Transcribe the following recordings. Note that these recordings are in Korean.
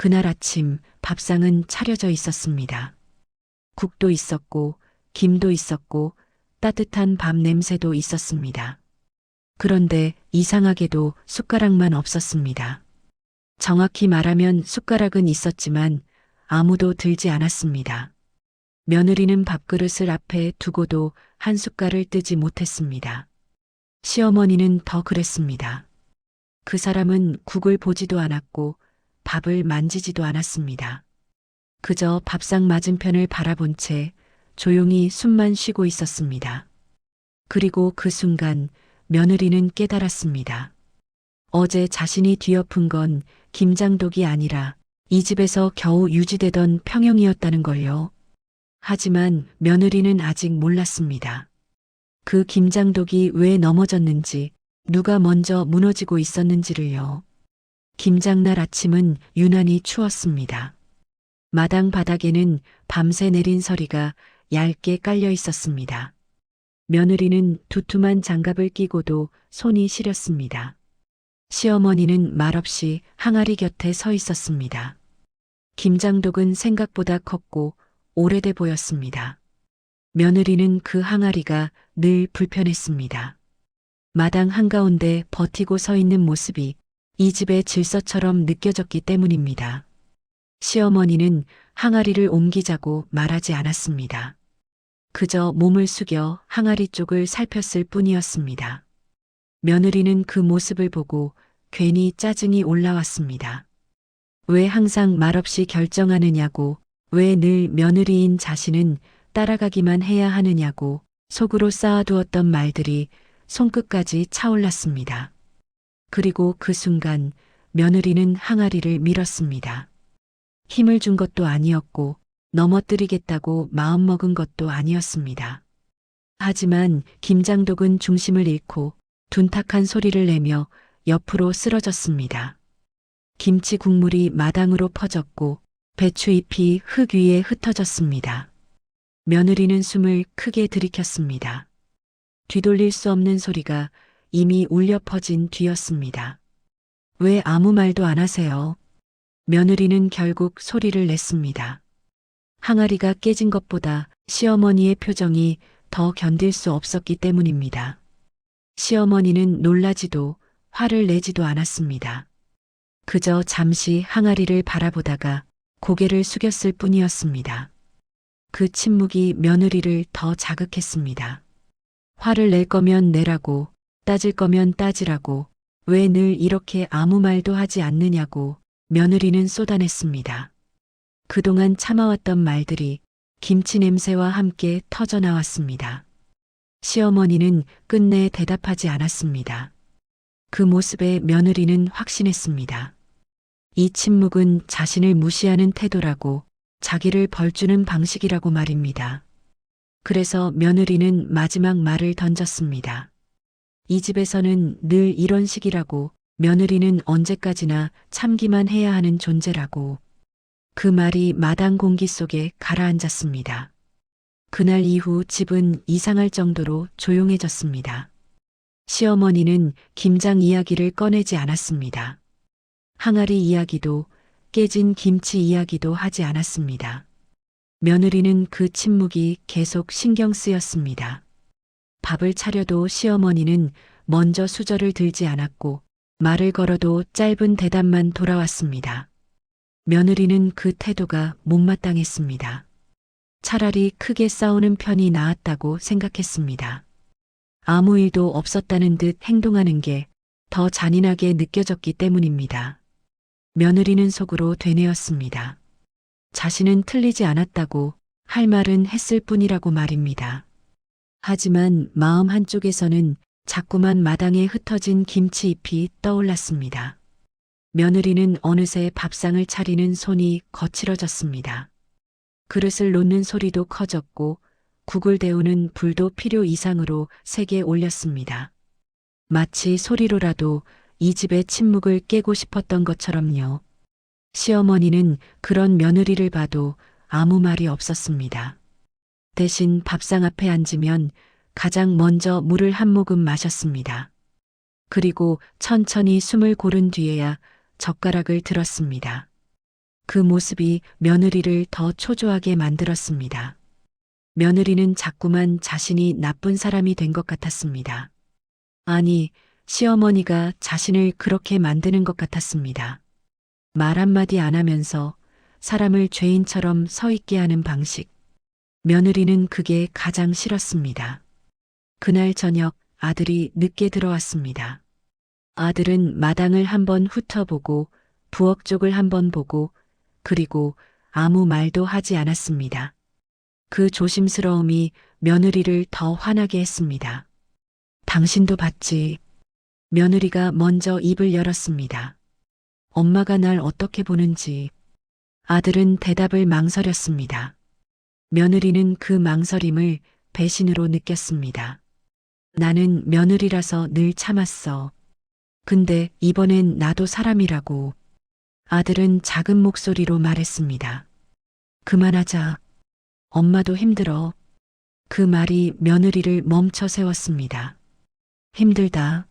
그날 아침 밥상은 차려져 있었습니다. 국도 있었고, 김도 있었고, 따뜻한 밥 냄새도 있었습니다. 그런데 이상하게도 숟가락만 없었습니다. 정확히 말하면 숟가락은 있었지만 아무도 들지 않았습니다. 며느리는 밥그릇을 앞에 두고도 한 숟갈을 뜨지 못했습니다. 시어머니는 더 그랬습니다. 그 사람은 국을 보지도 않았고 밥을 만지지도 않았습니다. 그저 밥상 맞은편을 바라본 채 조용히 숨만 쉬고 있었습니다. 그리고 그 순간 며느리는 깨달았습니다. 어제 자신이 뒤엎은 건 김장독이 아니라 이 집에서 겨우 유지되던 평형이었다는 걸요. 하지만 며느리는 아직 몰랐습니다. 그 김장독이 왜 넘어졌는지, 누가 먼저 무너지고 있었는지를요. 김장날 아침은 유난히 추웠습니다. 마당 바닥에는 밤새 내린 서리가 얇게 깔려 있었습니다. 며느리는 두툼한 장갑을 끼고도 손이 시렸습니다. 시어머니는 말없이 항아리 곁에 서 있었습니다. 김장독은 생각보다 컸고 오래돼 보였습니다. 며느리는 그 항아리가 늘 불편했습니다. 마당 한가운데 버티고 서 있는 모습이 이 집의 질서처럼 느껴졌기 때문입니다. 시어머니는 항아리를 옮기자고 말하지 않았습니다. 그저 몸을 숙여 항아리 쪽을 살폈을 뿐이었습니다. 며느리는 그 모습을 보고 괜히 짜증이 올라왔습니다. 왜 항상 말없이 결정하느냐고, 왜 늘 며느리인 자신은 따라가기만 해야 하느냐고 속으로 쌓아두었던 말들이 손끝까지 차올랐습니다. 그리고 그 순간 며느리는 항아리를 밀었습니다. 힘을 준 것도 아니었고 넘어뜨리겠다고 마음먹은 것도 아니었습니다. 하지만 김장독은 중심을 잃고 둔탁한 소리를 내며 옆으로 쓰러졌습니다. 김치 국물이 마당으로 퍼졌고 배추잎이 흙 위에 흩어졌습니다. 며느리는 숨을 크게 들이켰습니다. 뒤돌릴 수 없는 소리가 이미 울려 퍼진 뒤였습니다. 왜 아무 말도 안 하세요? 며느리는 결국 소리를 냈습니다. 항아리가 깨진 것보다 시어머니의 표정이 더 견딜 수 없었기 때문입니다. 시어머니는 놀라지도 화를 내지도 않았습니다. 그저 잠시 항아리를 바라보다가 고개를 숙였을 뿐이었습니다. 그 침묵이 며느리를 더 자극했습니다. 화를 낼 거면 내라고, 따질 거면 따지라고, 왜 늘 이렇게 아무 말도 하지 않느냐고 며느리는 쏟아냈습니다. 그동안 참아왔던 말들이 김치 냄새와 함께 터져나왔습니다. 시어머니는 끝내 대답하지 않았습니다. 그 모습에 며느리는 확신했습니다. 이 침묵은 자신을 무시하는 태도라고, 자기를 벌주는 방식이라고 말입니다. 그래서 며느리는 마지막 말을 던졌습니다. 이 집에서는 늘 이런 식이라고, 며느리는 언제까지나 참기만 해야 하는 존재라고. 그 말이 마당 공기 속에 가라앉았습니다. 그날 이후 집은 이상할 정도로 조용해졌습니다. 시어머니는 김장 이야기를 꺼내지 않았습니다. 항아리 이야기도, 깨진 김치 이야기도 하지 않았습니다. 며느리는 그 침묵이 계속 신경 쓰였습니다. 밥을 차려도 시어머니는 먼저 수저를 들지 않았고 말을 걸어도 짧은 대답만 돌아왔습니다. 며느리는 그 태도가 못마땅했습니다. 차라리 크게 싸우는 편이 나았다고 생각했습니다. 아무 일도 없었다는 듯 행동하는 게 더 잔인하게 느껴졌기 때문입니다. 며느리는 속으로 되뇌었습니다. 자신은 틀리지 않았다고, 할 말은 했을 뿐이라고 말입니다. 하지만 마음 한쪽에서는 자꾸만 마당에 흩어진 김치잎이 떠올랐습니다. 며느리는 어느새 밥상을 차리는 손이 거칠어졌습니다. 그릇을 놓는 소리도 커졌고 국을 데우는 불도 필요 이상으로 세게 올렸습니다. 마치 소리로라도 이 집의 침묵을 깨고 싶었던 것처럼요. 시어머니는 그런 며느리를 봐도 아무 말이 없었습니다. 대신 밥상 앞에 앉으면 가장 먼저 물을 한 모금 마셨습니다. 그리고 천천히 숨을 고른 뒤에야 젓가락을 들었습니다. 그 모습이 며느리를 더 초조하게 만들었습니다. 며느리는 자꾸만 자신이 나쁜 사람이 된 것 같았습니다. 아니, 시어머니가 자신을 그렇게 만드는 것 같았습니다. 말 한마디 안 하면서 사람을 죄인처럼 서 있게 하는 방식. 며느리는 그게 가장 싫었습니다. 그날 저녁 아들이 늦게 들어왔습니다. 아들은 마당을 한번 훑어보고 부엌 쪽을 한번 보고 그리고 아무 말도 하지 않았습니다. 그 조심스러움이 며느리를 더 화나게 했습니다. 당신도 봤지. 며느리가 먼저 입을 열었습니다. 엄마가 날 어떻게 보는지. 아들은 대답을 망설였습니다. 며느리는 그 망설임을 배신으로 느꼈습니다. 나는 며느리라서 늘 참았어. 근데 이번엔 나도 사람이라고. 아들은 작은 목소리로 말했습니다. 그만하자. 엄마도 힘들어. 그 말이 며느리를 멈춰 세웠습니다. 힘들다.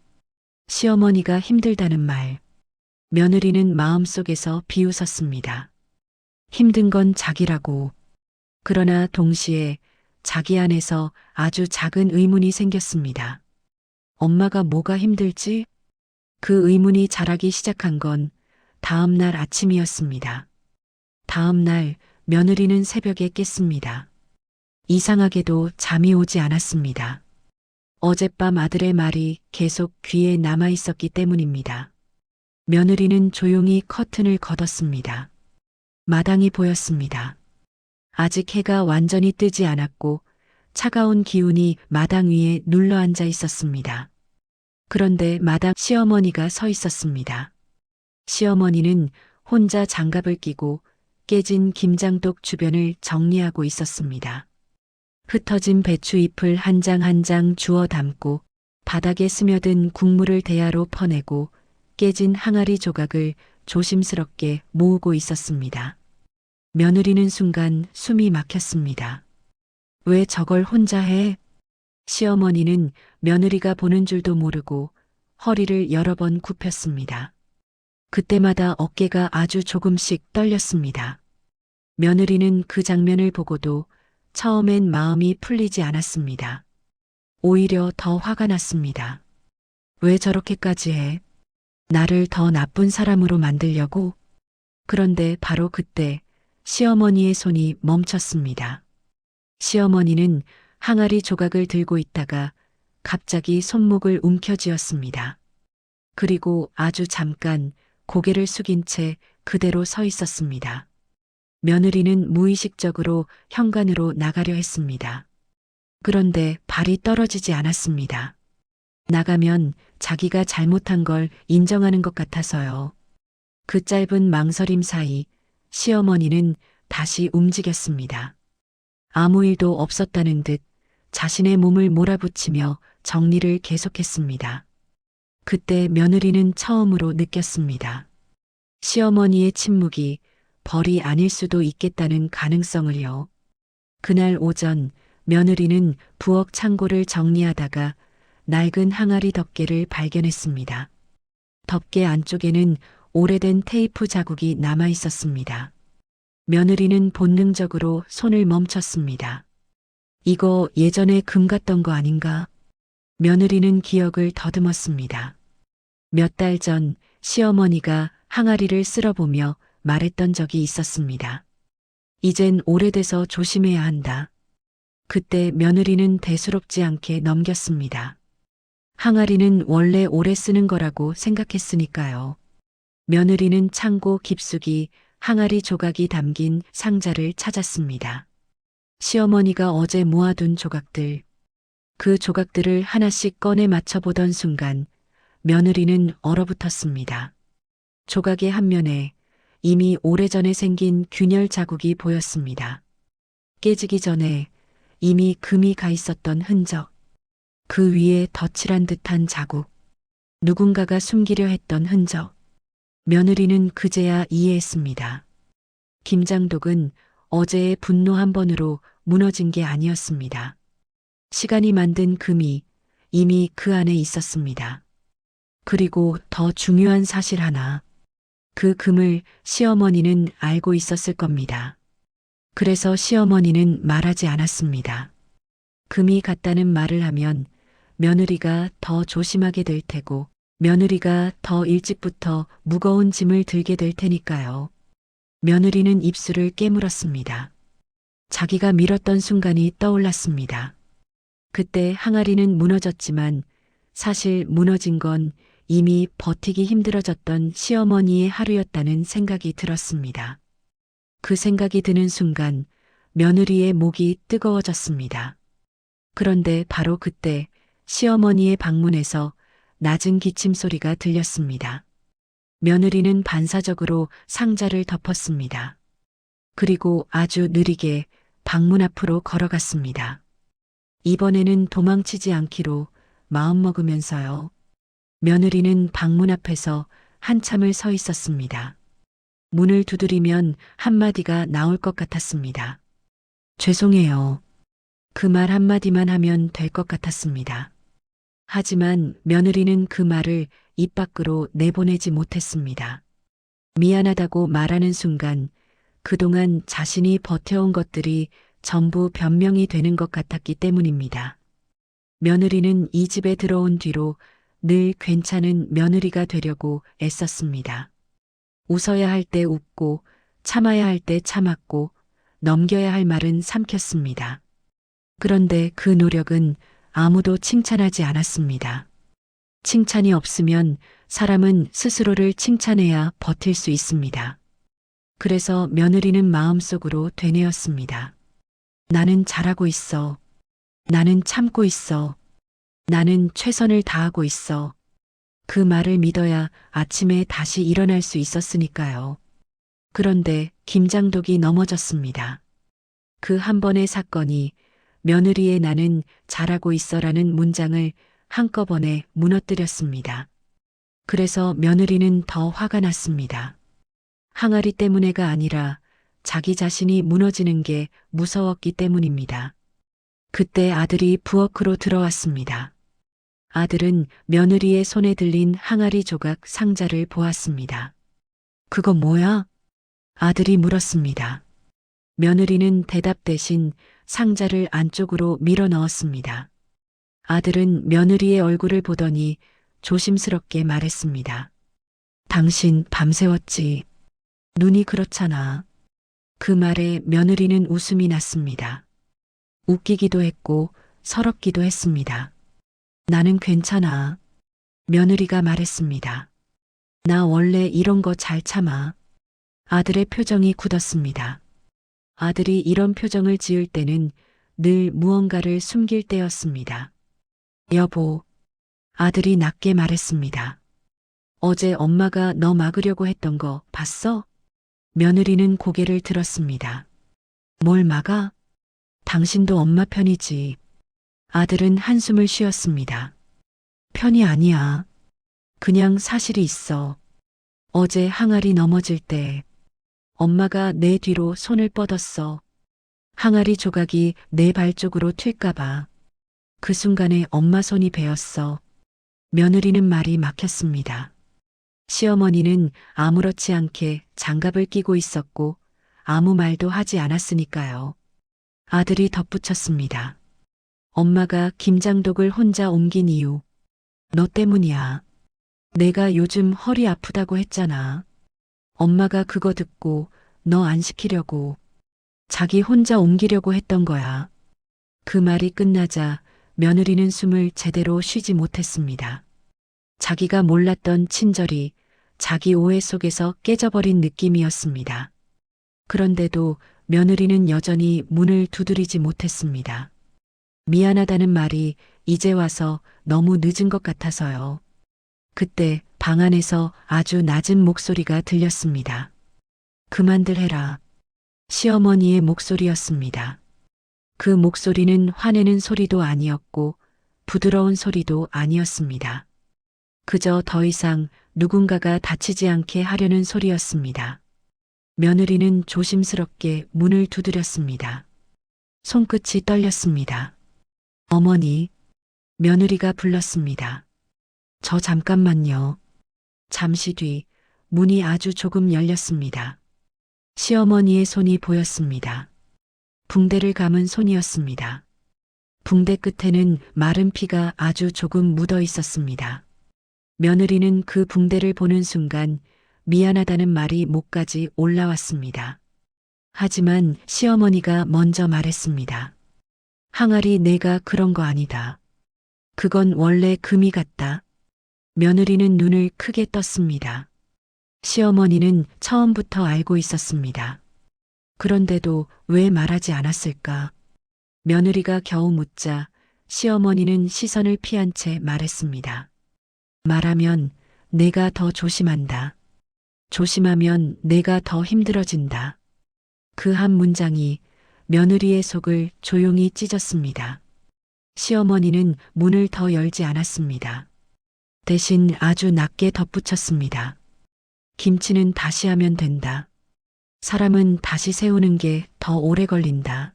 시어머니가 힘들다는 말. 며느리는 마음속에서 비웃었습니다. 힘든 건 자기라고. 그러나 동시에 자기 안에서 아주 작은 의문이 생겼습니다. 엄마가 뭐가 힘들지? 그 의문이 자라기 시작한 건 다음 날 아침이었습니다. 다음 날 며느리는 새벽에 깼습니다. 이상하게도 잠이 오지 않았습니다. 어젯밤 아들의 말이 계속 귀에 남아 있었기 때문입니다. 며느리는 조용히 커튼을 걷었습니다. 마당이 보였습니다. 아직 해가 완전히 뜨지 않았고 차가운 기운이 마당 위에 눌러앉아 있었습니다. 그런데 마당 시어머니가 서 있었습니다. 시어머니는 혼자 장갑을 끼고 깨진 김장독 주변을 정리하고 있었습니다. 흩어진 배추잎을 한 장 한 장 주워 담고 바닥에 스며든 국물을 대야로 퍼내고 깨진 항아리 조각을 조심스럽게 모으고 있었습니다. 며느리는 순간 숨이 막혔습니다. 왜 저걸 혼자 해? 시어머니는 며느리가 보는 줄도 모르고 허리를 여러 번 굽혔습니다. 그때마다 어깨가 아주 조금씩 떨렸습니다. 며느리는 그 장면을 보고도 처음엔 마음이 풀리지 않았습니다. 오히려 더 화가 났습니다. 왜 저렇게까지 해? 나를 더 나쁜 사람으로 만들려고? 그런데 바로 그때 시어머니의 손이 멈췄습니다. 시어머니는 항아리 조각을 들고 있다가 갑자기 손목을 움켜쥐었습니다. 그리고 아주 잠깐 고개를 숙인 채 그대로 서 있었습니다. 며느리는 무의식적으로 현관으로 나가려 했습니다. 그런데 발이 떨어지지 않았습니다. 나가면 자기가 잘못한 걸 인정하는 것 같아서요. 그 짧은 망설임 사이 시어머니는 다시 움직였습니다. 아무 일도 없었다는 듯 자신의 몸을 몰아붙이며 정리를 계속했습니다. 그때 며느리는 처음으로 느꼈습니다. 시어머니의 침묵이 벌이 아닐 수도 있겠다는 가능성을요. 그날 오전 며느리는 부엌 창고를 정리하다가 낡은 항아리 덮개를 발견했습니다. 덮개 안쪽에는 오래된 테이프 자국이 남아 있었습니다. 며느리는 본능적으로 손을 멈췄습니다. 이거 예전에 금 같던 거 아닌가? 며느리는 기억을 더듬었습니다. 몇 달 전 시어머니가 항아리를 쓸어보며 말했던 적이 있었습니다. 이젠 오래돼서 조심해야 한다. 그때 며느리는 대수롭지 않게 넘겼습니다. 항아리는 원래 오래 쓰는 거라고 생각했으니까요. 며느리는 창고 깊숙이 항아리 조각이 담긴 상자를 찾았습니다. 시어머니가 어제 모아둔 조각들. 그 조각들을 하나씩 꺼내 맞춰보던 순간 며느리는 얼어붙었습니다. 조각의 한 면에 이미 오래전에 생긴 균열 자국이 보였습니다. 깨지기 전에 이미 금이 가 있었던 흔적. 그 위에 덧칠한 듯한 자국. 누군가가 숨기려 했던 흔적. 며느리는 그제야 이해했습니다. 김장독은 어제의 분노 한 번으로 무너진 게 아니었습니다. 시간이 만든 금이 이미 그 안에 있었습니다. 그리고 더 중요한 사실 하나. 그 금을 시어머니는 알고 있었을 겁니다. 그래서 시어머니는 말하지 않았습니다. 금이 갔다는 말을 하면 며느리가 더 조심하게 될 테고 며느리가 더 일찍부터 무거운 짐을 들게 될 테니까요. 며느리는 입술을 깨물었습니다. 자기가 밀었던 순간이 떠올랐습니다. 그때 항아리는 무너졌지만 사실 무너진 건 이미 버티기 힘들어졌던 시어머니의 하루였다는 생각이 들었습니다. 그 생각이 드는 순간 며느리의 목이 뜨거워졌습니다. 그런데 바로 그때 시어머니의 방문에서 낮은 기침 소리가 들렸습니다. 며느리는 반사적으로 상자를 덮었습니다. 그리고 아주 느리게 방문 앞으로 걸어갔습니다. 이번에는 도망치지 않기로 마음먹으면서요. 며느리는 방문 앞에서 한참을 서 있었습니다. 문을 두드리면 한마디가 나올 것 같았습니다. 죄송해요. 그 말 한마디만 하면 될 것 같았습니다. 하지만 며느리는 그 말을 입 밖으로 내보내지 못했습니다. 미안하다고 말하는 순간 그동안 자신이 버텨온 것들이 전부 변명이 되는 것 같았기 때문입니다. 며느리는 이 집에 들어온 뒤로 늘 괜찮은 며느리가 되려고 애썼습니다. 웃어야 할 때 웃고 참아야 할 때 참았고 넘겨야 할 말은 삼켰습니다. 그런데 그 노력은 아무도 칭찬하지 않았습니다. 칭찬이 없으면 사람은 스스로를 칭찬해야 버틸 수 있습니다. 그래서 며느리는 마음속으로 되뇌었습니다. 나는 잘하고 있어. 나는 참고 있어. 나는 최선을 다하고 있어. 그 말을 믿어야 아침에 다시 일어날 수 있었으니까요. 그런데 김장독이 넘어졌습니다. 그 한 번의 사건이 며느리의 나는 잘하고 있어라는 문장을 한꺼번에 무너뜨렸습니다. 그래서 며느리는 더 화가 났습니다. 항아리 때문에가 아니라 자기 자신이 무너지는 게 무서웠기 때문입니다. 그때 아들이 부엌으로 들어왔습니다. 아들은 며느리의 손에 들린 항아리 조각 상자를 보았습니다. 그거 뭐야? 아들이 물었습니다. 며느리는 대답 대신 상자를 안쪽으로 밀어 넣었습니다. 아들은 며느리의 얼굴을 보더니 조심스럽게 말했습니다. 당신 밤새웠지. 눈이 그렇잖아. 그 말에 며느리는 웃음이 났습니다. 웃기기도 했고 서럽기도 했습니다. 나는 괜찮아. 며느리가 말했습니다. 나 원래 이런 거 잘 참아. 아들의 표정이 굳었습니다. 아들이 이런 표정을 지을 때는 늘 무언가를 숨길 때였습니다. 여보, 아들이 낮게 말했습니다. 어제 엄마가 너 막으려고 했던 거 봤어? 며느리는 고개를 들었습니다. 뭘 막아? 당신도 엄마 편이지. 아들은 한숨을 쉬었습니다. 편이 아니야. 그냥 사실이 있어. 어제 항아리 넘어질 때 엄마가 내 뒤로 손을 뻗었어. 항아리 조각이 내 발 쪽으로 튈까봐. 그 순간에 엄마 손이 베었어. 며느리는 말이 막혔습니다. 시어머니는 아무렇지 않게 장갑을 끼고 있었고 아무 말도 하지 않았으니까요. 아들이 덧붙였습니다. 엄마가 김장독을 혼자 옮긴 이유. 너 때문이야. 내가 요즘 허리 아프다고 했잖아. 엄마가 그거 듣고 너 안 시키려고 자기 혼자 옮기려고 했던 거야. 그 말이 끝나자 며느리는 숨을 제대로 쉬지 못했습니다. 자기가 몰랐던 친절이 자기 오해 속에서 깨져버린 느낌이었습니다. 그런데도 며느리는 여전히 문을 두드리지 못했습니다. 미안하다는 말이 이제 와서 너무 늦은 것 같아서요. 그때 방 안에서 아주 낮은 목소리가 들렸습니다. 그만들 해라. 시어머니의 목소리였습니다. 그 목소리는 화내는 소리도 아니었고 부드러운 소리도 아니었습니다. 그저 더 이상 누군가가 다치지 않게 하려는 소리였습니다. 며느리는 조심스럽게 문을 두드렸습니다. 손끝이 떨렸습니다. 어머니, 며느리가 불렀습니다. 저 잠깐만요. 잠시 뒤 문이 아주 조금 열렸습니다. 시어머니의 손이 보였습니다. 붕대를 감은 손이었습니다. 붕대 끝에는 마른 피가 아주 조금 묻어 있었습니다. 며느리는 그 붕대를 보는 순간 미안하다는 말이 목까지 올라왔습니다. 하지만 시어머니가 먼저 말했습니다. 항아리, 내가 그런 거 아니다. 그건 원래 금이 같다. 며느리는 눈을 크게 떴습니다. 시어머니는 처음부터 알고 있었습니다. 그런데도 왜 말하지 않았을까? 며느리가 겨우 묻자 시어머니는 시선을 피한 채 말했습니다. 말하면 내가 더 조심한다. 조심하면 내가 더 힘들어진다. 그 한 문장이 며느리의 속을 조용히 찢었습니다. 시어머니는 문을 더 열지 않았습니다. 대신 아주 낮게 덧붙였습니다. 김치는 다시 하면 된다. 사람은 다시 세우는 게 더 오래 걸린다.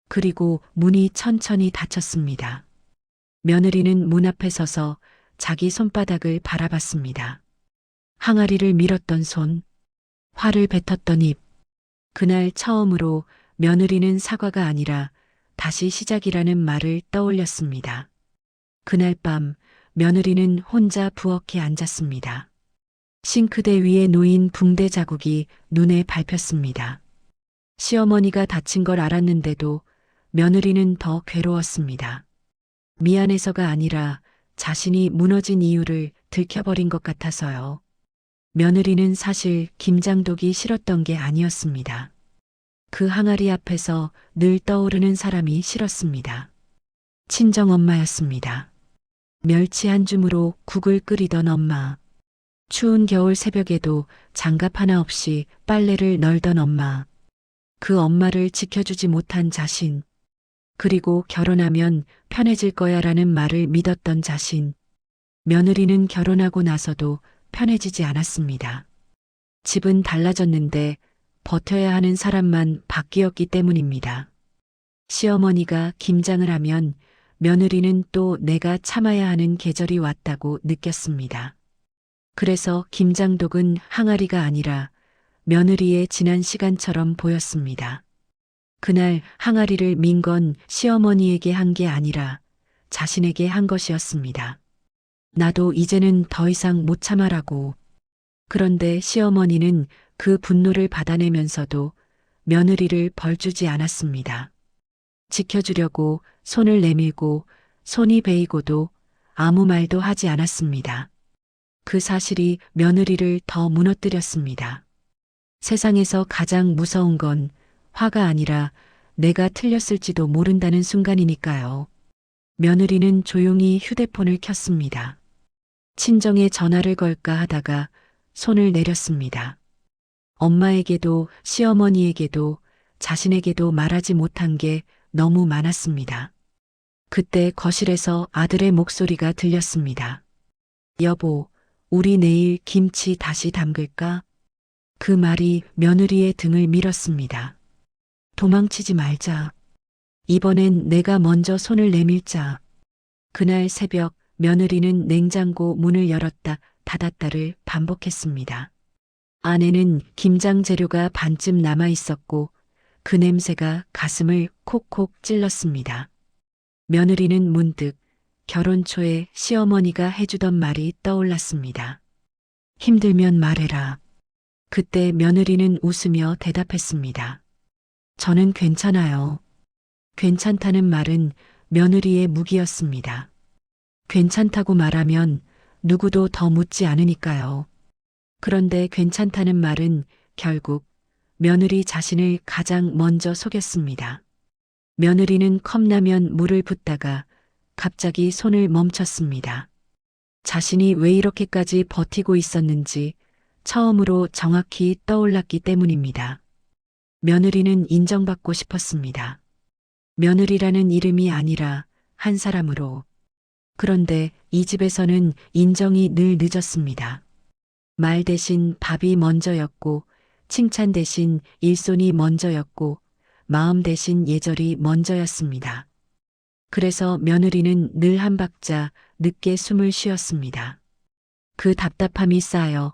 그리고 문이 천천히 닫혔습니다. 며느리는 문 앞에 서서 자기 손바닥을 바라봤습니다. 항아리를 밀었던 손, 화를 뱉었던 입. 그날 처음으로 며느리는 사과가 아니라 다시 시작이라는 말을 떠올렸습니다. 그날 밤 며느리는 혼자 부엌에 앉았습니다. 싱크대 위에 놓인 붕대 자국이 눈에 밟혔습니다. 시어머니가 다친 걸 알았는데도 며느리는 더 괴로웠습니다. 미안해서가 아니라 자신이 무너진 이유를 들켜버린 것 같아서요. 며느리는 사실 김장독이 싫었던 게 아니었습니다. 그 항아리 앞에서 늘 떠오르는 사람이 싫었습니다. 친정엄마였습니다. 멸치 한 줌으로 국을 끓이던 엄마. 추운 겨울 새벽에도 장갑 하나 없이 빨래를 널던 엄마. 그 엄마를 지켜주지 못한 자신. 그리고 결혼하면 편해질 거야라는 말을 믿었던 자신. 며느리는 결혼하고 나서도 편해지지 않았습니다. 집은 달라졌는데 버텨야 하는 사람만 바뀌었기 때문입니다. 시어머니가 김장을 하면 며느리는 또 내가 참아야 하는 계절이 왔다고 느꼈습니다. 그래서 김장독은 항아리가 아니라 며느리의 지난 시간처럼 보였습니다. 그날 항아리를 민 건 시어머니에게 한 게 아니라 자신에게 한 것이었습니다. 나도 이제는 더 이상 못 참아라고. 그런데 시어머니는 그 분노를 받아내면서도 며느리를 벌주지 않았습니다. 지켜주려고 손을 내밀고 손이 베이고도 아무 말도 하지 않았습니다. 그 사실이 며느리를 더 무너뜨렸습니다. 세상에서 가장 무서운 건 화가 아니라 내가 틀렸을지도 모른다는 순간이니까요. 며느리는 조용히 휴대폰을 켰습니다. 친정에 전화를 걸까 하다가 손을 내렸습니다. 엄마에게도 시어머니에게도 자신에게도 말하지 못한 게 너무 많았습니다. 그때 거실에서 아들의 목소리가 들렸습니다. 여보, 우리 내일 김치 다시 담글까? 그 말이 며느리의 등을 밀었습니다. 도망치지 말자. 이번엔 내가 먼저 손을 내밀자. 그날 새벽 며느리는 냉장고 문을 열었다 닫았다를 반복했습니다. 안에는 김장 재료가 반쯤 남아 있었고 그 냄새가 가슴을 콕콕 찔렀습니다. 며느리는 문득 결혼 초에 시어머니가 해주던 말이 떠올랐습니다. 힘들면 말해라. 그때 며느리는 웃으며 대답했습니다. 저는 괜찮아요. 괜찮다는 말은 며느리의 무기였습니다. 괜찮다고 말하면 누구도 더 묻지 않으니까요. 그런데 괜찮다는 말은 결국 며느리 자신을 가장 먼저 속였습니다. 며느리는 컵라면 물을 붓다가 갑자기 손을 멈췄습니다. 자신이 왜 이렇게까지 버티고 있었는지 처음으로 정확히 떠올랐기 때문입니다. 며느리는 인정받고 싶었습니다. 며느리라는 이름이 아니라 한 사람으로. 그런데 이 집에서는 인정이 늘 늦었습니다. 말 대신 밥이 먼저였고, 칭찬 대신 일손이 먼저였고, 마음 대신 예절이 먼저였습니다. 그래서 며느리는 늘 한 박자 늦게 숨을 쉬었습니다. 그 답답함이 쌓여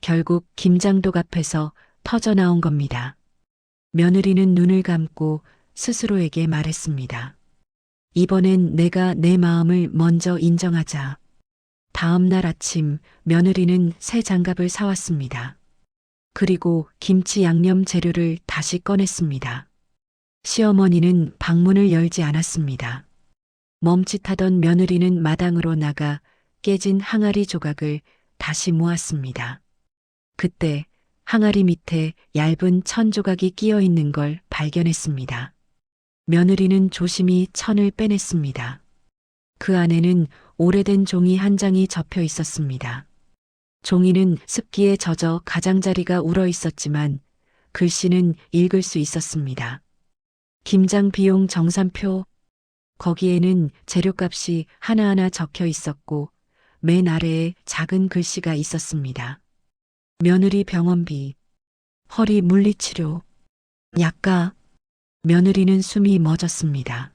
결국 김장독 앞에서 터져 나온 겁니다. 며느리는 눈을 감고 스스로에게 말했습니다. 이번엔 내가 내 마음을 먼저 인정하자. 다음 날 아침 며느리는 새 장갑을 사왔습니다. 그리고 김치 양념 재료를 다시 꺼냈습니다. 시어머니는 방문을 열지 않았습니다. 멈칫하던 며느리는 마당으로 나가 깨진 항아리 조각을 다시 모았습니다. 그때 항아리 밑에 얇은 천 조각이 끼어 있는 걸 발견했습니다. 며느리는 조심히 천을 빼냈습니다. 그 안에는 오래된 종이 한 장이 접혀 있었습니다. 종이는 습기에 젖어 가장자리가 울어 있었지만 글씨는 읽을 수 있었습니다. 김장 비용 정산표. 거기에는 재료값이 하나하나 적혀 있었고 맨 아래에 작은 글씨가 있었습니다. 며느리 병원비, 허리 물리치료, 약가. 며느리는 숨이 멎었습니다.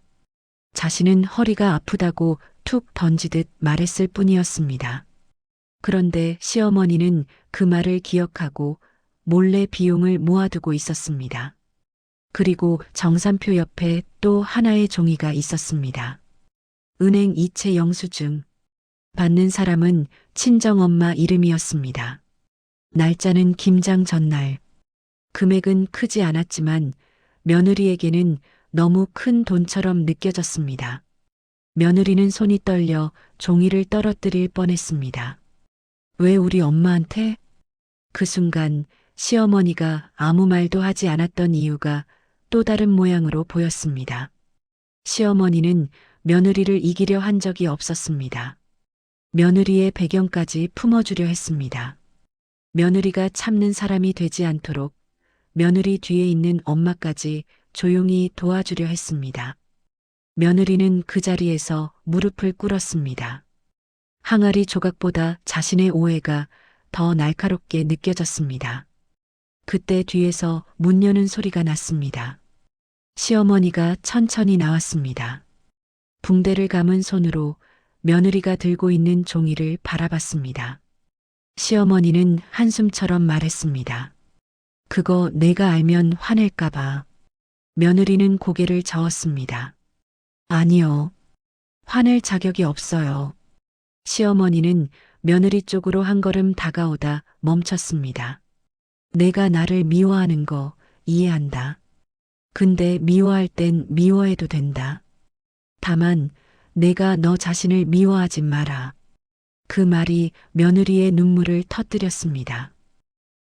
자신은 허리가 아프다고 툭 던지듯 말했을 뿐이었습니다. 그런데 시어머니는 그 말을 기억하고 몰래 비용을 모아두고 있었습니다. 그리고 정산표 옆에 또 하나의 종이가 있었습니다. 은행 이체 영수증. 받는 사람은 친정엄마 이름이었습니다. 날짜는 김장 전날. 금액은 크지 않았지만 며느리에게는 너무 큰 돈처럼 느껴졌습니다. 며느리는 손이 떨려 종이를 떨어뜨릴 뻔했습니다. 왜 우리 엄마한테? 그 순간 시어머니가 아무 말도 하지 않았던 이유가 또 다른 모양으로 보였습니다. 시어머니는 며느리를 이기려 한 적이 없었습니다. 며느리의 배경까지 품어주려 했습니다. 며느리가 참는 사람이 되지 않도록 며느리 뒤에 있는 엄마까지 조용히 도와주려 했습니다. 며느리는 그 자리에서 무릎을 꿇었습니다. 항아리 조각보다 자신의 오해가 더 날카롭게 느껴졌습니다. 그때 뒤에서 문 여는 소리가 났습니다. 시어머니가 천천히 나왔습니다. 붕대를 감은 손으로 며느리가 들고 있는 종이를 바라봤습니다. 시어머니는 한숨처럼 말했습니다. 그거 내가 알면 화낼까봐. 며느리는 고개를 저었습니다. 아니요. 화낼 자격이 없어요. 시어머니는 며느리 쪽으로 한 걸음 다가오다 멈췄습니다. 내가 나를 미워하는 거 이해한다. 근데 미워할 땐 미워해도 된다. 다만 내가 너 자신을 미워하지 마라. 그 말이 며느리의 눈물을 터뜨렸습니다.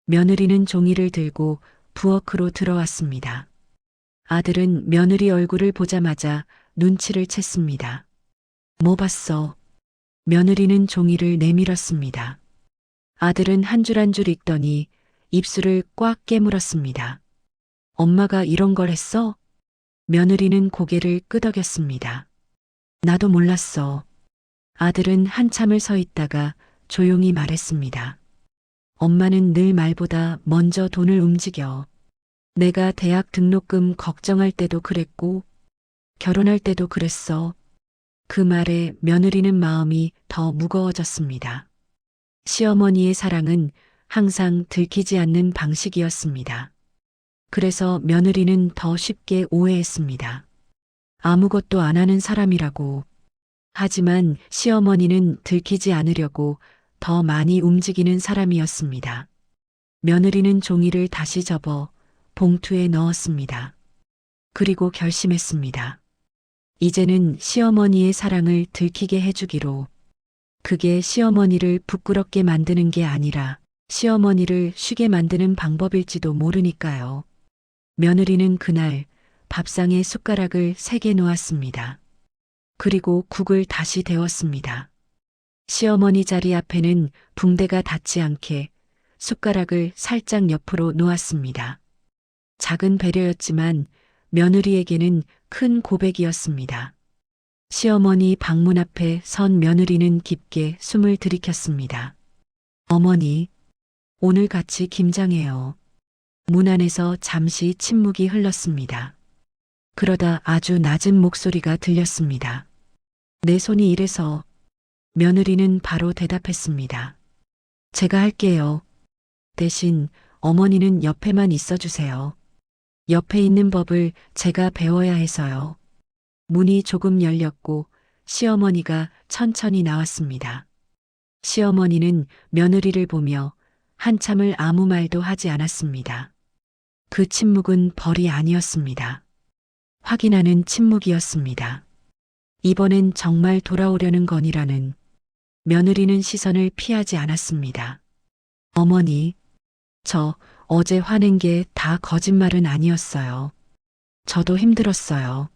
며느리는 종이를 들고 부엌으로 들어왔습니다. 아들은 며느리 얼굴을 보자마자 눈치를 챘습니다. 뭐 봤어? 며느리는 종이를 내밀었습니다. 아들은 한 줄 한 줄 읽더니 입술을 꽉 깨물었습니다. 엄마가 이런 걸 했어? 며느리는 고개를 끄덕였습니다. 나도 몰랐어. 아들은 한참을 서 있다가 조용히 말했습니다. 엄마는 늘 말보다 먼저 돈을 움직여. 내가 대학 등록금 걱정할 때도 그랬고, 결혼할 때도 그랬어. 그 말에 며느리는 마음이 더 무거워졌습니다. 시어머니의 사랑은 항상 들키지 않는 방식이었습니다. 그래서 며느리는 더 쉽게 오해했습니다. 아무것도 안 하는 사람이라고. 하지만 시어머니는 들키지 않으려고 더 많이 움직이는 사람이었습니다. 며느리는 종이를 다시 접어 봉투에 넣었습니다. 그리고 결심했습니다. 이제는 시어머니의 사랑을 들키게 해주기로. 그게 시어머니를 부끄럽게 만드는 게 아니라 시어머니를 쉬게 만드는 방법일지도 모르니까요. 며느리는 그날 밥상에 숟가락을 3개 놓았습니다. 그리고 국을 다시 데웠습니다. 시어머니 자리 앞에는 붕대가 닿지 않게 숟가락을 살짝 옆으로 놓았습니다. 작은 배려였지만 며느리에게는 큰 고백이었습니다. 시어머니 방문 앞에 선 며느리는 깊게 숨을 들이켰습니다. 어머니, 오늘 같이 김장해요. 문 안에서 잠시 침묵이 흘렀습니다. 그러다 아주 낮은 목소리가 들렸습니다. 내 손이 이래서. 며느리는 바로 대답했습니다. 제가 할게요. 대신 어머니는 옆에만 있어 주세요. 옆에 있는 법을 제가 배워야 해서요. 문이 조금 열렸고 시어머니가 천천히 나왔습니다. 시어머니는 며느리를 보며 한참을 아무 말도 하지 않았습니다. 그 침묵은 벌이 아니었습니다. 확인하는 침묵이었습니다. 이번엔 정말 돌아오려는 거니라는. 며느리는 시선을 피하지 않았습니다. 어머니, 저 어제 화낸 게 다 거짓말은 아니었어요. 저도 힘들었어요.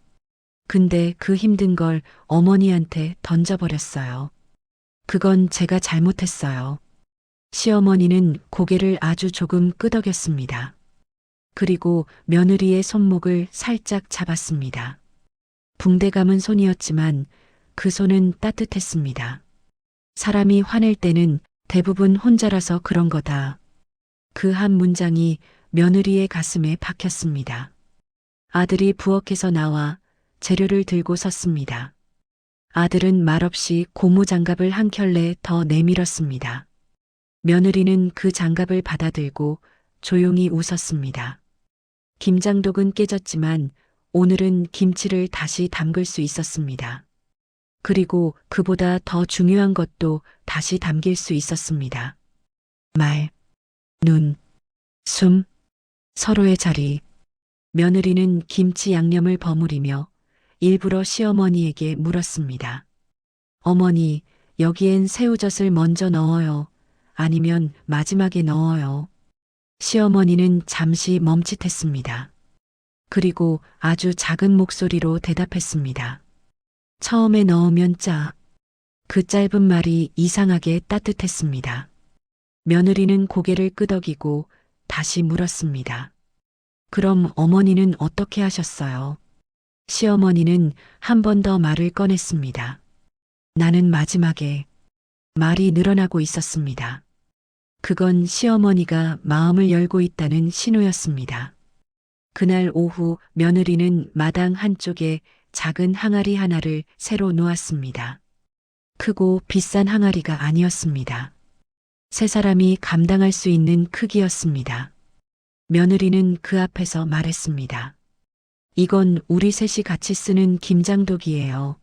근데 그 힘든 걸 어머니한테 던져버렸어요. 그건 제가 잘못했어요. 시어머니는 고개를 아주 조금 끄덕였습니다. 그리고 며느리의 손목을 살짝 잡았습니다. 붕대 감은 손이었지만 그 손은 따뜻했습니다. 사람이 화낼 때는 대부분 혼자라서 그런 거다. 그 한 문장이 며느리의 가슴에 박혔습니다. 아들이 부엌에서 나와 재료를 들고 섰습니다. 아들은 말없이 고무장갑을 한 켤레 더 내밀었습니다. 며느리는 그 장갑을 받아들고 조용히 웃었습니다. 김장독은 깨졌지만 오늘은 김치를 다시 담글 수 있었습니다. 그리고 그보다 더 중요한 것도 다시 담길 수 있었습니다. 말, 눈, 숨, 서로의 자리. 며느리는 김치 양념을 버무리며 일부러 시어머니에게 물었습니다. 어머니, 여기엔 새우젓을 먼저 넣어요. 아니면 마지막에 넣어요. 시어머니는 잠시 멈칫했습니다. 그리고 아주 작은 목소리로 대답했습니다. 처음에 넣으면 짜. 그 짧은 말이 이상하게 따뜻했습니다. 며느리는 고개를 끄덕이고 다시 물었습니다. 그럼 어머니는 어떻게 하셨어요? 시어머니는 한 번 더 말을 꺼냈습니다. 나는 마지막에. 말이 늘어나고 있었습니다. 그건 시어머니가 마음을 열고 있다는 신호였습니다. 그날 오후 며느리는 마당 한쪽에 작은 항아리 하나를 새로 놓았습니다. 크고 비싼 항아리가 아니었습니다. 세 사람이 감당할 수 있는 크기였습니다. 며느리는 그 앞에서 말했습니다. 이건 우리 셋이 같이 쓰는 김장독이에요.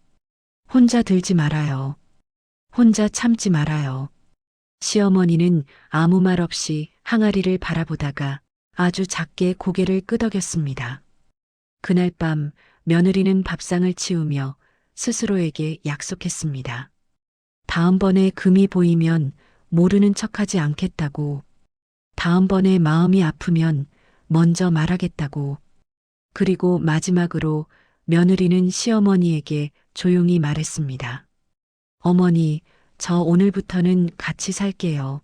혼자 들지 말아요. 혼자 참지 말아요. 시어머니는 아무 말 없이 항아리를 바라보다가 아주 작게 고개를 끄덕였습니다. 그날 밤 며느리는 밥상을 치우며 스스로에게 약속했습니다. 다음번에 금이 보이면 모르는 척하지 않겠다고. 다음번에 마음이 아프면 먼저 말하겠다고. 그리고 마지막으로 며느리는 시어머니에게 조용히 말했습니다. 어머니, 저 오늘부터는 같이 살게요.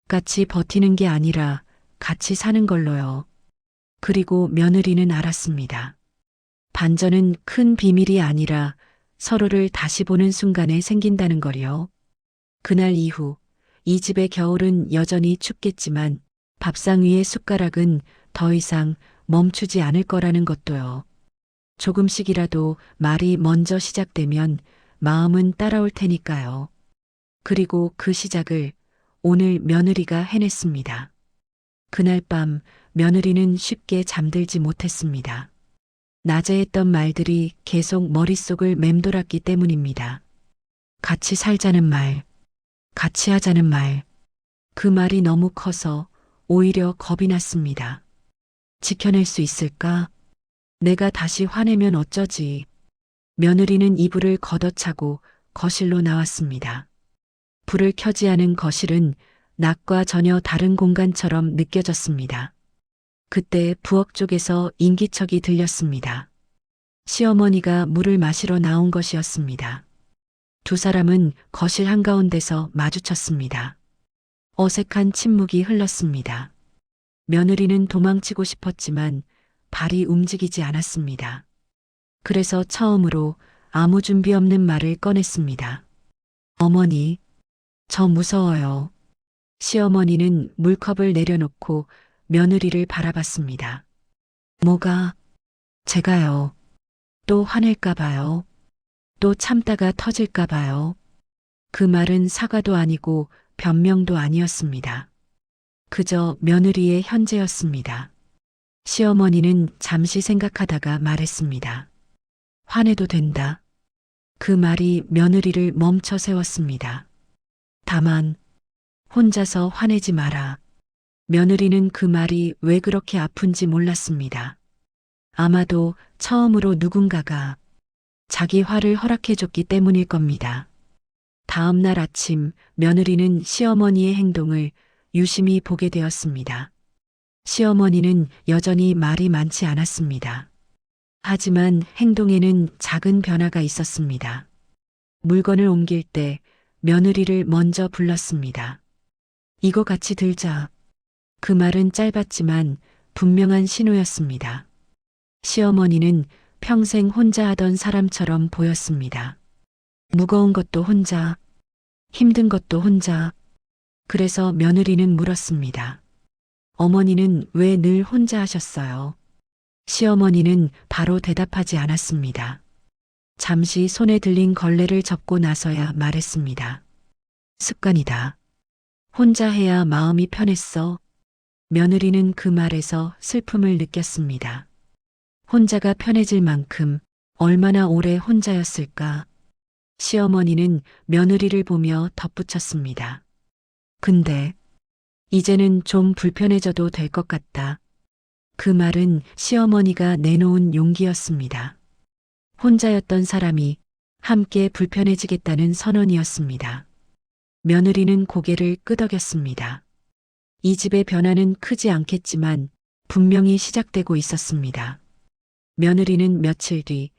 같이 버티는 게 아니라 같이 사는 걸로요. 그리고 며느리는 알았습니다. 반전은 큰 비밀이 아니라 서로를 다시 보는 순간에 생긴다는 걸요. 그날 이후 이 집의 겨울은 여전히 춥겠지만 밥상 위의 숟가락은 더 이상 멈추지 않을 거라는 것도요. 조금씩이라도 말이 먼저 시작되면 마음은 따라올 테니까요. 그리고 그 시작을 오늘 며느리가 해냈습니다. 그날 밤 며느리는 쉽게 잠들지 못했습니다. 낮에 했던 말들이 계속 머릿속을 맴돌았기 때문입니다. 같이 살자는 말, 같이 하자는 말. 그 말이 너무 커서 오히려 겁이 났습니다. 지켜낼 수 있을까? 내가 다시 화내면 어쩌지? 며느리는 이불을 걷어차고 거실로 나왔습니다. 불을 켜지 않은 거실은 낮과 전혀 다른 공간처럼 느껴졌습니다. 그때 부엌 쪽에서 인기척이 들렸습니다. 시어머니가 물을 마시러 나온 것이었습니다. 두 사람은 거실 한가운데서 마주쳤습니다. 어색한 침묵이 흘렀습니다. 며느리는 도망치고 싶었지만 발이 움직이지 않았습니다. 그래서 처음으로 아무 준비 없는 말을 꺼냈습니다. 어머니, 저 무서워요. 시어머니는 물컵을 내려놓고 며느리를 바라봤습니다. 뭐가? 제가요. 또 화낼까 봐요. 또 참다가 터질까 봐요. 그 말은 사과도 아니고 변명도 아니었습니다. 그저 며느리의 현재였습니다. 시어머니는 잠시 생각하다가 말했습니다. 화내도 된다. 그 말이 며느리를 멈춰 세웠습니다. 다만 혼자서 화내지 마라. 며느리는 그 말이 왜 그렇게 아픈지 몰랐습니다. 아마도 처음으로 누군가가 자기 화를 허락해줬기 때문일 겁니다. 다음 날 아침 며느리는 시어머니의 행동을 유심히 보게 되었습니다. 시어머니는 여전히 말이 많지 않았습니다. 하지만 행동에는 작은 변화가 있었습니다. 물건을 옮길 때 며느리를 먼저 불렀습니다. 이거 같이 들자. 그 말은 짧았지만 분명한 신호였습니다. 시어머니는 평생 혼자 하던 사람처럼 보였습니다. 무거운 것도 혼자, 힘든 것도 혼자. 그래서 며느리는 물었습니다. 어머니는 왜 늘 혼자 하셨어요? 시어머니는 바로 대답하지 않았습니다. 잠시 손에 들린 걸레를 접고 나서야 말했습니다. 습관이다. 혼자 해야 마음이 편했어. 며느리는 그 말에서 슬픔을 느꼈습니다. 혼자가 편해질 만큼 얼마나 오래 혼자였을까? 시어머니는 며느리를 보며 덧붙였습니다. 근데 이제는 좀 불편해져도 될 것 같다. 그 말은 시어머니가 내놓은 용기였습니다. 혼자였던 사람이 함께 불편해지겠다는 선언이었습니다. 며느리는 고개를 끄덕였습니다. 이 집의 변화는 크지 않겠지만 분명히 시작되고 있었습니다. 며느리는 며칠 뒤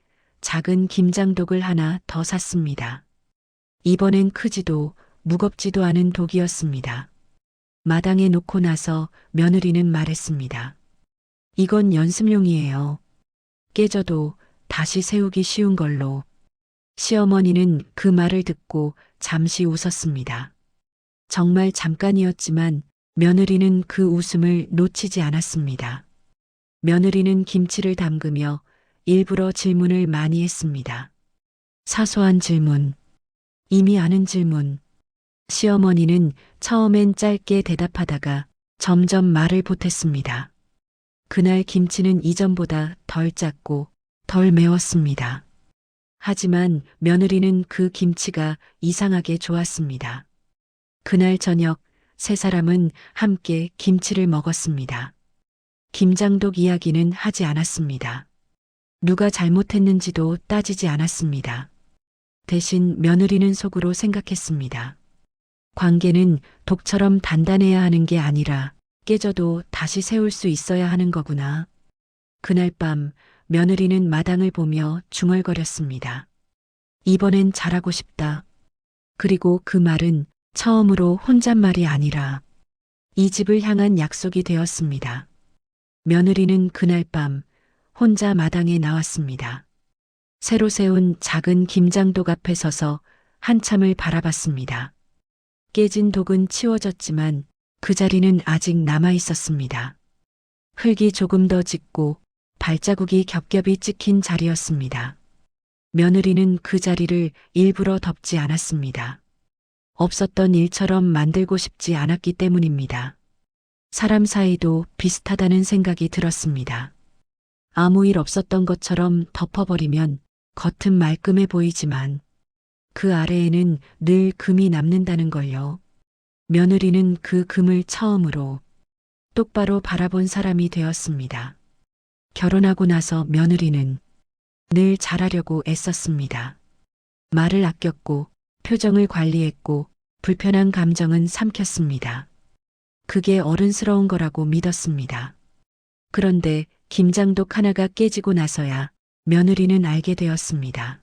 작은 김장독을 하나 더 샀습니다. 이번엔 크지도 무겁지도 않은 독이었습니다. 마당에 놓고 나서 며느리는 말했습니다. 이건 연습용이에요. 깨져도 다시 세우기 쉬운 걸로. 시어머니는 그 말을 듣고 잠시 웃었습니다. 정말 잠깐이었지만 며느리는 그 웃음을 놓치지 않았습니다. 며느리는 김치를 담그며 일부러 질문을 많이 했습니다. 사소한 질문, 이미 아는 질문. 시어머니는 처음엔 짧게 대답하다가 점점 말을 보탰습니다. 그날 김치는 이전보다 덜 짰고 덜 매웠습니다. 하지만 며느리는 그 김치가 이상하게 좋았습니다. 그날 저녁 세 사람은 함께 김치를 먹었습니다. 김장독 이야기는 하지 않았습니다. 누가 잘못했는지도 따지지 않았습니다. 대신 며느리는 속으로 생각했습니다. 관계는 독처럼 단단해야 하는 게 아니라 깨져도 다시 세울 수 있어야 하는 거구나. 그날 밤 며느리는 마당을 보며 중얼거렸습니다. 이번엔 잘하고 싶다. 그리고 그 말은 처음으로 혼잣말이 아니라 이 집을 향한 약속이 되었습니다. 며느리는 그날 밤 혼자 마당에 나왔습니다. 새로 세운 작은 김장독 앞에 서서 한참을 바라봤습니다. 깨진 독은 치워졌지만 그 자리는 아직 남아 있었습니다. 흙이 조금 더 짙고 발자국이 겹겹이 찍힌 자리였습니다. 며느리는 그 자리를 일부러 덮지 않았습니다. 없었던 일처럼 만들고 싶지 않았기 때문입니다. 사람 사이도 비슷하다는 생각이 들었습니다. 아무 일 없었던 것처럼 덮어버리면 겉은 말끔해 보이지만 그 아래에는 늘 금이 남는다는 걸요. 며느리는 그 금을 처음으로 똑바로 바라본 사람이 되었습니다. 결혼하고 나서 며느리는 늘 잘하려고 애썼습니다. 말을 아꼈고 표정을 관리했고 불편한 감정은 삼켰습니다. 그게 어른스러운 거라고 믿었습니다. 그런데 김장독 하나가 깨지고 나서야 며느리는 알게 되었습니다.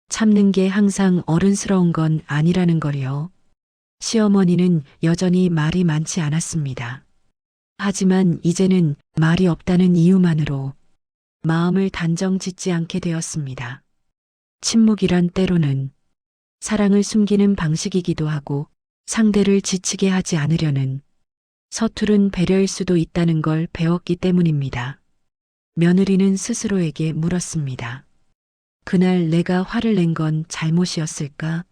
참는 게 항상 어른스러운 건 아니라는 걸요. 시어머니는 여전히 말이 많지 않았습니다. 하지만 이제는 말이 없다는 이유만으로 마음을 단정 짓지 않게 되었습니다. 침묵이란 때로는 사랑을 숨기는 방식이기도 하고 상대를 지치게 하지 않으려는 서투른 배려일 수도 있다는 걸 배웠기 때문입니다. 며느리는 스스로에게 물었습니다. 그날 내가 화를 낸 건 잘못이었을까?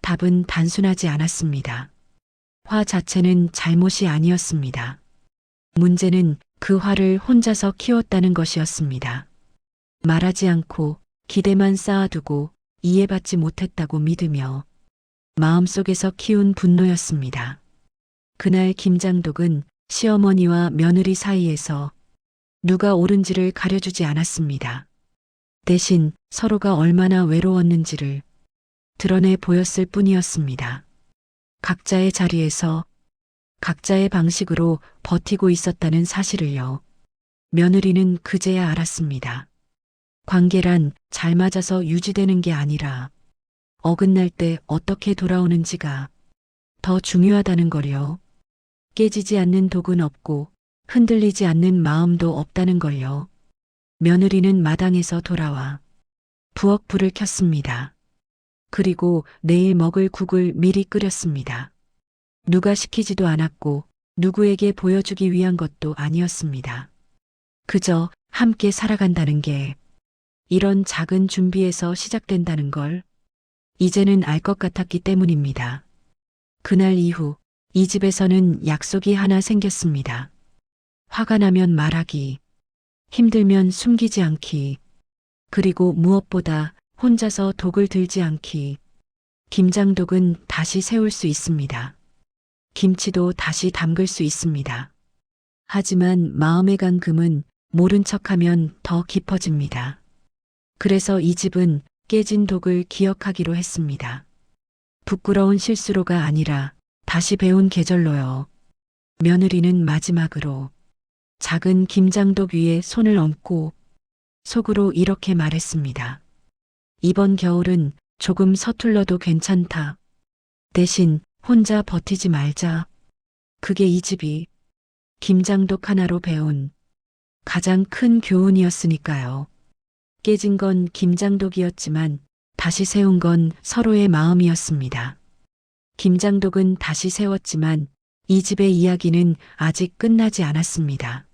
답은 단순하지 않았습니다. 화 자체는 잘못이 아니었습니다. 문제는 그 화를 혼자서 키웠다는 것이었습니다. 말하지 않고 기대만 쌓아두고 이해받지 못했다고 믿으며 마음속에서 키운 분노였습니다. 그날 김장독은 시어머니와 며느리 사이에서 누가 옳은지를 가려주지 않았습니다. 대신 서로가 얼마나 외로웠는지를 드러내 보였을 뿐이었습니다. 각자의 자리에서 각자의 방식으로 버티고 있었다는 사실을요. 며느리는 그제야 알았습니다. 관계란 잘 맞아서 유지되는 게 아니라 어긋날 때 어떻게 돌아오는지가 더 중요하다는 걸요. 깨지지 않는 독은 없고 흔들리지 않는 마음도 없다는 걸요. 며느리는 마당에서 돌아와 부엌 불을 켰습니다. 그리고 내일 먹을 국을 미리 끓였습니다. 누가 시키지도 않았고 누구에게 보여주기 위한 것도 아니었습니다. 그저 함께 살아간다는 게 이런 작은 준비에서 시작된다는 걸 이제는 알 것 같았기 때문입니다. 그날 이후 이 집에서는 약속이 하나 생겼습니다. 화가 나면 말하기, 힘들면 숨기지 않기, 그리고 무엇보다 혼자서 독을 들지 않기. 김장독은 다시 세울 수 있습니다. 김치도 다시 담글 수 있습니다. 하지만 마음의 감금은 모른 척하면 더 깊어집니다. 그래서 이 집은 깨진 독을 기억하기로 했습니다. 부끄러운 실수로가 아니라 다시 배운 계절로요. 며느리는 마지막으로 작은 김장독 위에 손을 얹고 속으로 이렇게 말했습니다. 이번 겨울은 조금 서툴러도 괜찮다. 대신 혼자 버티지 말자. 그게 이 집이 김장독 하나로 배운 가장 큰 교훈이었으니까요. 깨진 건 김장독이었지만 다시 세운 건 서로의 마음이었습니다. 김장독은 다시 세웠지만 이 집의 이야기는 아직 끝나지 않았습니다.